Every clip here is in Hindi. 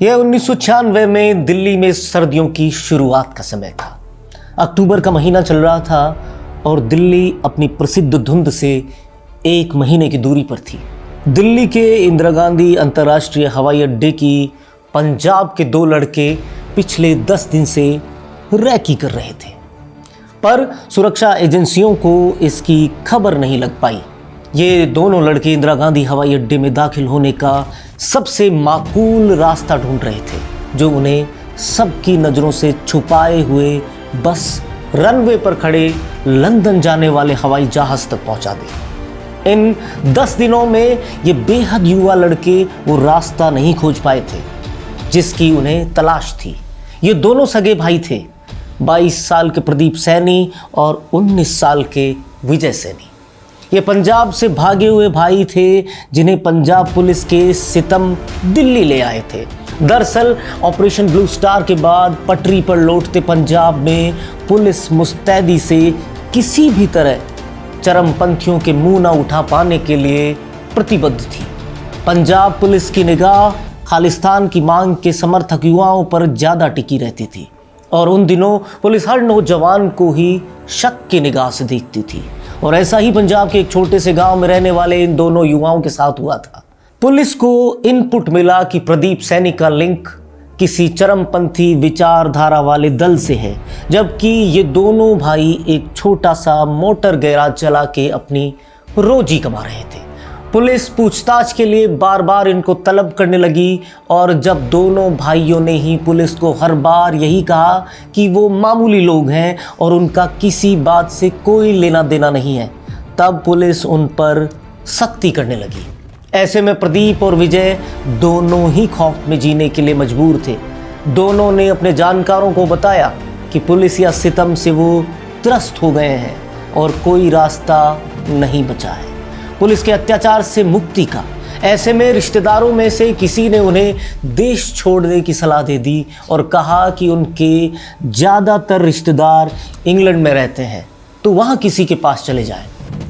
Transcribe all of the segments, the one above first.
यह 1996 में दिल्ली में सर्दियों की शुरुआत का समय था। अक्टूबर का महीना चल रहा था और दिल्ली अपनी प्रसिद्ध धुंध से 1 महीने की दूरी पर थी। दिल्ली के इंदिरा गांधी अंतर्राष्ट्रीय हवाई अड्डे की पंजाब के 2 लड़के पिछले 10 दिन से रैकी कर रहे थे, पर सुरक्षा एजेंसियों को इसकी खबर नहीं लग पाई। ये दोनों लड़के इंदिरा गांधी हवाई अड्डे में दाखिल होने का सबसे माकूल रास्ता ढूंढ रहे थे, जो उन्हें सबकी नज़रों से छुपाए हुए बस रनवे पर खड़े लंदन जाने वाले हवाई जहाज़ तक पहुंचा दे। इन 10 दिनों में ये बेहद युवा लड़के वो रास्ता नहीं खोज पाए थे जिसकी उन्हें तलाश थी। ये दोनों सगे भाई थे, 22 साल के प्रदीप सैनी और 19 साल के विजय सैनी। ये पंजाब से भागे हुए भाई थे जिन्हें पंजाब पुलिस के सितम दिल्ली ले आए थे। दरअसल ऑपरेशन ब्लू स्टार के बाद पटरी पर लौटते पंजाब में पुलिस मुस्तैदी से किसी भी तरह चरमपंथियों के मुंह न उठा पाने के लिए प्रतिबद्ध थी। पंजाब पुलिस की निगाह खालिस्तान की मांग के समर्थक युवाओं पर ज़्यादा टिकी रहती थी और उन दिनों पुलिस हर नौजवान को ही शक की निगाह से देखती थी। और ऐसा ही पंजाब के एक छोटे से गांव में रहने वाले इन दोनों युवाओं के साथ हुआ था। पुलिस को इनपुट मिला कि प्रदीप सैनी का लिंक किसी चरमपंथी विचारधारा वाले दल से है, जबकि ये दोनों भाई एक छोटा सा मोटर गैराज चला के अपनी रोजी कमा रहे थे। पुलिस पूछताछ के लिए बार बार इनको तलब करने लगी और जब दोनों भाइयों ने ही पुलिस को हर बार यही कहा कि वो मामूली लोग हैं और उनका किसी बात से कोई लेना देना नहीं है, तब पुलिस उन पर सख्ती करने लगी। ऐसे में प्रदीप और विजय दोनों ही खौफ में जीने के लिए मजबूर थे। दोनों ने अपने जानकारों को बताया कि पुलिस या सितम से वो त्रस्त हो गए हैं और कोई रास्ता नहीं बचा है पुलिस के अत्याचार से मुक्ति का। ऐसे में रिश्तेदारों में से किसी ने उन्हें देश छोड़ने की सलाह दे दी और कहा कि उनके ज़्यादातर रिश्तेदार इंग्लैंड में रहते हैं, तो वहाँ किसी के पास चले जाएं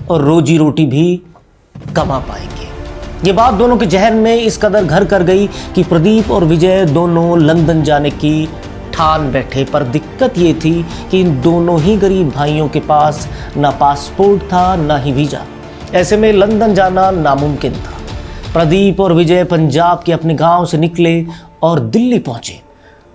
और रोजी रोटी भी कमा पाएंगे। ये बात दोनों के जहन में इस कदर घर कर गई कि प्रदीप और विजय दोनों लंदन जाने की ठान बैठे। पर दिक्कत ये थी कि इन दोनों ही गरीब भाइयों के पास ना पासपोर्ट था ना ही वीज़ा। ऐसे में लंदन जाना नामुमकिन था। प्रदीप और विजय पंजाब के अपने गांव से निकले और दिल्ली पहुंचे।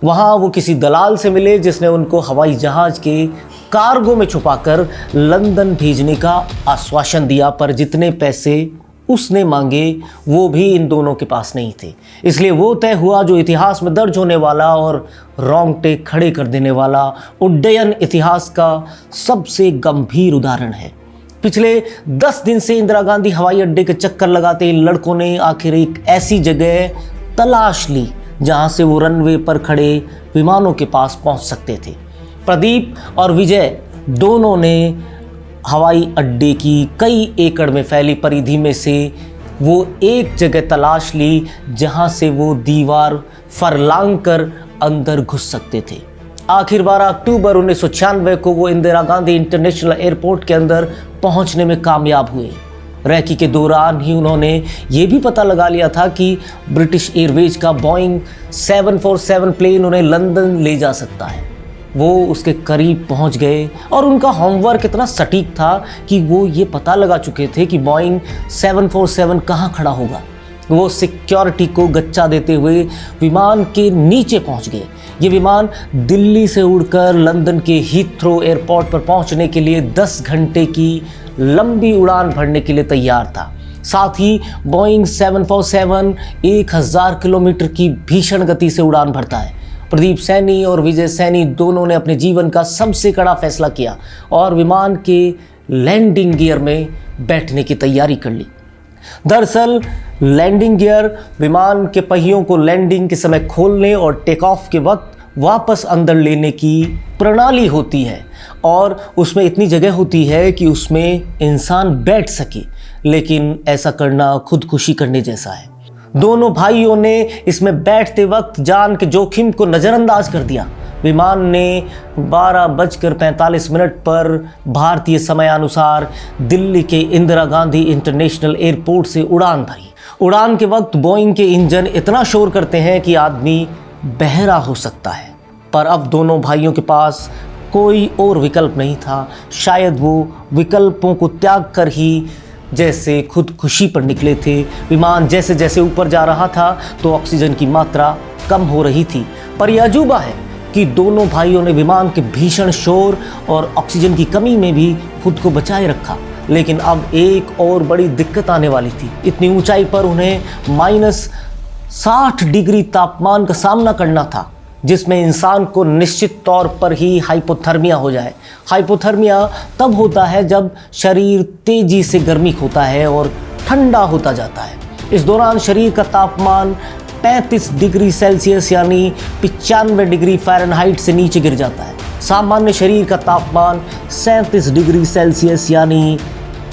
वहां वो किसी दलाल से मिले जिसने उनको हवाई जहाज़ के कार्गो में छुपाकर लंदन भेजने का आश्वासन दिया, पर जितने पैसे उसने मांगे वो भी इन दोनों के पास नहीं थे। इसलिए वो तय हुआ जो इतिहास में दर्ज होने वाला और रोंगटे खड़े कर देने वाला उड्डयन इतिहास का सबसे गंभीर उदाहरण है। पिछले 10 दिन से इंदिरा गांधी हवाई अड्डे के चक्कर लगाते इन लड़कों ने आखिर एक ऐसी जगह तलाश ली जहां से वो रनवे पर खड़े विमानों के पास पहुंच सकते थे। प्रदीप और विजय दोनों ने हवाई अड्डे की कई एकड़ में फैली परिधि में से वो एक जगह तलाश ली जहां से वो दीवार फरलांग कर अंदर घुस सकते थे। आखिर 12 अक्टूबर 1996 को वो इंदिरा गांधी इंटरनेशनल एयरपोर्ट के अंदर पहुंचने में कामयाब हुए। रैकी के दौरान ही उन्होंने ये भी पता लगा लिया था कि ब्रिटिश एयरवेज का बोइंग 747 प्लेन उन्हें लंदन ले जा सकता है। वो उसके करीब पहुंच गए और उनका होमवर्क इतना सटीक था कि वो ये पता लगा चुके थे कि बोइंग 747 कहाँ खड़ा होगा। वो सिक्योरिटी को गच्चा देते हुए विमान के नीचे पहुंच गए। ये विमान दिल्ली से उड़कर लंदन के हीथ्रो एयरपोर्ट पर पहुंचने के लिए 10 घंटे की लंबी उड़ान भरने के लिए तैयार था। साथ ही बोइंग 747 1000 किलोमीटर की भीषण गति से उड़ान भरता है। प्रदीप सैनी और विजय सैनी दोनों ने अपने जीवन का सबसे कड़ा फैसला किया और विमान के लैंडिंग गियर में बैठने की तैयारी कर ली। दरअसल लैंडिंग गियर विमान के पहियों को लैंडिंग के समय खोलने और टेक ऑफ के वक्त वापस अंदर लेने की प्रणाली होती है और उसमें इतनी जगह होती है कि उसमें इंसान बैठ सके, लेकिन ऐसा करना खुदकुशी करने जैसा है। दोनों भाइयों ने इसमें बैठते वक्त जान के जोखिम को नज़रअंदाज कर दिया। विमान ने 12:45 पर भारतीय समयानुसार दिल्ली के इंदिरा गांधी इंटरनेशनल एयरपोर्ट से उड़ान भरी उड़ान के वक्त बोइंग के इंजन इतना शोर करते हैं कि आदमी बहरा हो सकता है। पर अब दोनों भाइयों के पास कोई और विकल्प नहीं था। शायद वो विकल्पों को त्याग कर ही जैसे खुदकुशी पर निकले थे। विमान जैसे जैसे ऊपर जा रहा था तो ऑक्सीजन की मात्रा कम हो रही थी। पर यह अजूबा है कि दोनों भाइयों ने विमान के भीषण शोर और ऑक्सीजन की कमी में भी खुद को बचाए रखा। लेकिन अब एक और बड़ी दिक्कत आने वाली थी। इतनी ऊंचाई पर उन्हें -60 डिग्री तापमान का सामना करना था, जिसमें इंसान को निश्चित तौर पर ही हाइपोथर्मिया हो जाए। हाइपोथर्मिया तब होता है जब शरीर तेजी से गर्मी खोता है और ठंडा होता जाता है। इस दौरान शरीर का तापमान 35 डिग्री सेल्सियस यानी 95 डिग्री फ़ारेनहाइट से नीचे गिर जाता है। सामान्य शरीर का तापमान 37 डिग्री सेल्सियस यानी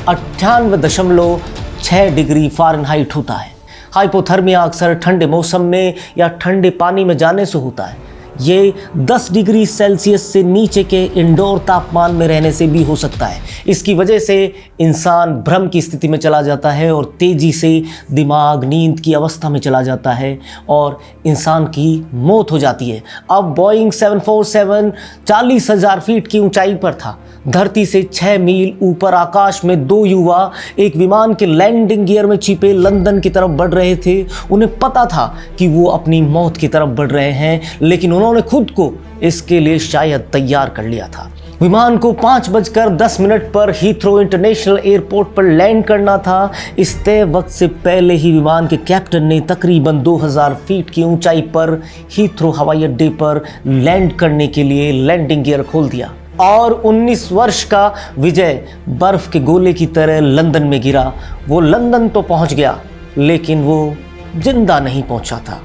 98.6 डिग्री फ़ारेनहाइट होता है। हाइपोथर्मिया अक्सर ठंडे मौसम में या ठंडे पानी में जाने से होता है। ये 10 डिग्री सेल्सियस से नीचे के इंडोर तापमान में रहने से भी हो सकता है। इसकी वजह से इंसान भ्रम की स्थिति में चला जाता है और तेज़ी से दिमाग नींद की अवस्था में चला जाता है और इंसान की मौत हो जाती है। अब बोइंग 747 40,000 फीट की ऊंचाई पर था। धरती से 6 मील ऊपर आकाश में दो युवा एक विमान के लैंडिंग गियर में छिपे लंदन की तरफ बढ़ रहे थे। उन्हें पता था कि वो अपनी मौत की तरफ बढ़ रहे हैं, लेकिन उन्होंने खुद को इसके लिए शायद तैयार कर लिया था। विमान को 5:10 पर हीथ्रो इंटरनेशनल एयरपोर्ट पर लैंड करना था। इस तय वक्त से पहले ही विमान के कैप्टन ने तकरीबन 2000 फीट की ऊंचाई पर हीथ्रो हवाई अड्डे पर लैंड करने के लिए लैंडिंग गियर खोल दिया और 19 वर्ष का विजय बर्फ के गोले की तरह लंदन में गिरा। वो लंदन तो पहुंच गया, लेकिन वो जिंदा नहीं पहुंचा था।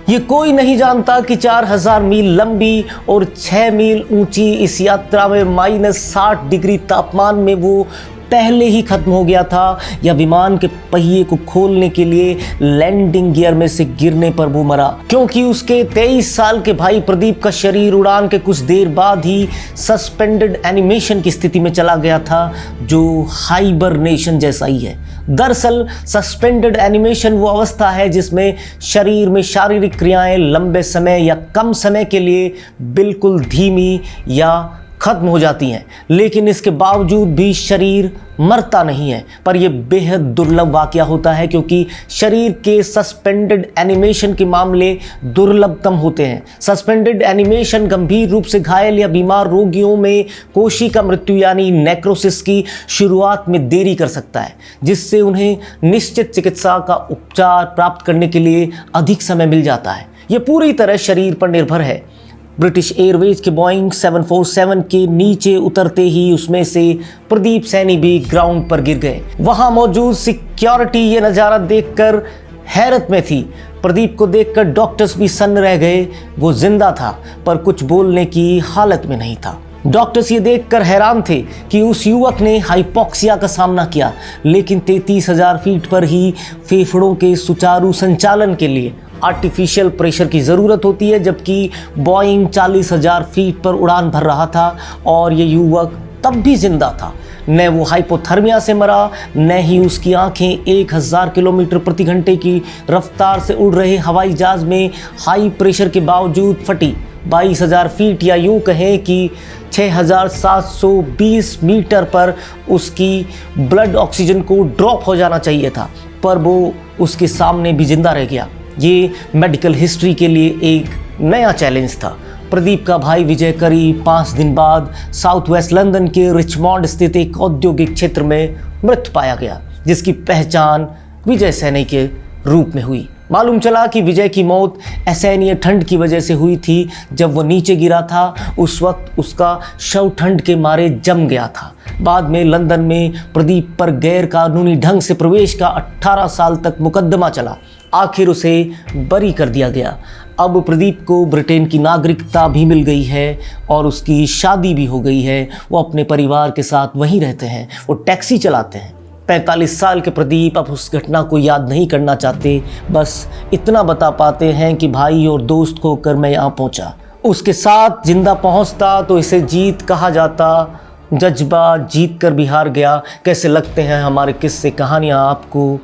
ये कोई नहीं जानता कि 4000 मील लंबी और 6 मील ऊंची इस यात्रा में -60 डिग्री तापमान में वो पहले ही खत्म हो गया था, या विमान के पहिए को खोलने के लिए लैंडिंग गियर में से गिरने पर वो मरा, क्योंकि उसके 23 साल के भाई प्रदीप का शरीर उड़ान के कुछ देर बाद ही सस्पेंडेड एनिमेशन की स्थिति में चला गया था, जो हाइबरनेशन जैसा ही है। दरअसल सस्पेंडेड एनिमेशन वो अवस्था है जिसमें शरीर में शारीरिक क्रियाएं लंबे समय या कम समय के लिए बिल्कुल धीमी या खत्म हो जाती हैं, लेकिन इसके बावजूद भी शरीर मरता नहीं है। पर यह बेहद दुर्लभ वाकया होता है, क्योंकि शरीर के सस्पेंडेड एनिमेशन के मामले दुर्लभतम होते हैं। सस्पेंडेड एनिमेशन गंभीर रूप से घायल या बीमार रोगियों में कोशिका मृत्यु यानी नेक्रोसिस की शुरुआत में देरी कर सकता है, जिससे उन्हें निश्चित चिकित्सा का उपचार प्राप्त करने के लिए अधिक समय मिल जाता है। यह पूरी तरह शरीर पर निर्भर है। ब्रिटिश एयरवेज के बोइंग 747 के नीचे उतरते ही उसमें से प्रदीप सैनी भी ग्राउंड पर गिर गए। वहां मौजूद सिक्योरिटी ये नज़ारा देखकर हैरत में थी। प्रदीप को देखकर डॉक्टर्स भी सन्न रह गए। वो जिंदा था, पर कुछ बोलने की हालत में नहीं था। डॉक्टर्स ये देखकर हैरान थे कि उस युवक ने हाइपोक्सिया का सामना किया, लेकिन 33,000 फीट पर ही फेफड़ों के सुचारू संचालन के लिए आर्टिफिशियल प्रेशर की ज़रूरत होती है, जबकि बोइंग 40,000 फीट पर उड़ान भर रहा था और ये युवक तब भी जिंदा था। न वो हाइपोथर्मिया से मरा, न ही उसकी आंखें 1000 किलोमीटर प्रति घंटे की रफ्तार से उड़ रहे हवाई जहाज में हाई प्रेशर के बावजूद फटी। 22,000 फीट या यूँ कहें कि 6,720 मीटर पर उसकी ब्लड ऑक्सीजन को ड्रॉप हो जाना चाहिए था, पर वो उसके सामने भी जिंदा रह गया। ये मेडिकल हिस्ट्री के लिए एक नया चैलेंज था। प्रदीप का भाई विजय करीब 5 दिन बाद साउथ वेस्ट लंदन के रिचमॉन्ड स्थित एक औद्योगिक क्षेत्र में मृत पाया गया, जिसकी पहचान विजय सैनी के रूप में हुई। मालूम चला कि विजय की मौत असहनीय ठंड की वजह से हुई थी। जब वो नीचे गिरा था उस वक्त उसका शव ठंड के मारे जम गया था। बाद में लंदन में प्रदीप पर गैर कानूनी ढंग से प्रवेश का 18 साल तक मुकदमा चला। आखिर उसे बरी कर दिया गया। अब प्रदीप को ब्रिटेन की नागरिकता भी मिल गई है और उसकी शादी भी हो गई है। वो अपने परिवार के साथ वहीं रहते हैं। वो टैक्सी चलाते हैं। 45 साल के प्रदीप अब उस घटना को याद नहीं करना चाहते, बस इतना बता पाते हैं कि भाई और दोस्त को होकर मैं यहाँ पहुँचा। उसके साथ जिंदा पहुँचता तो इसे जीत कहा जाता। जज्बा जीत कर भी हार गया। कैसे लगते हैं हमारे किस्से कहानियाँ आपको?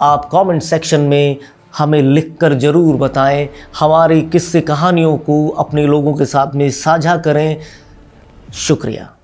आप कमेंट सेक्शन में हमें लिखकर ज़रूर बताएं। हमारी किस्से कहानियों को अपने लोगों के साथ में साझा करें। शुक्रिया।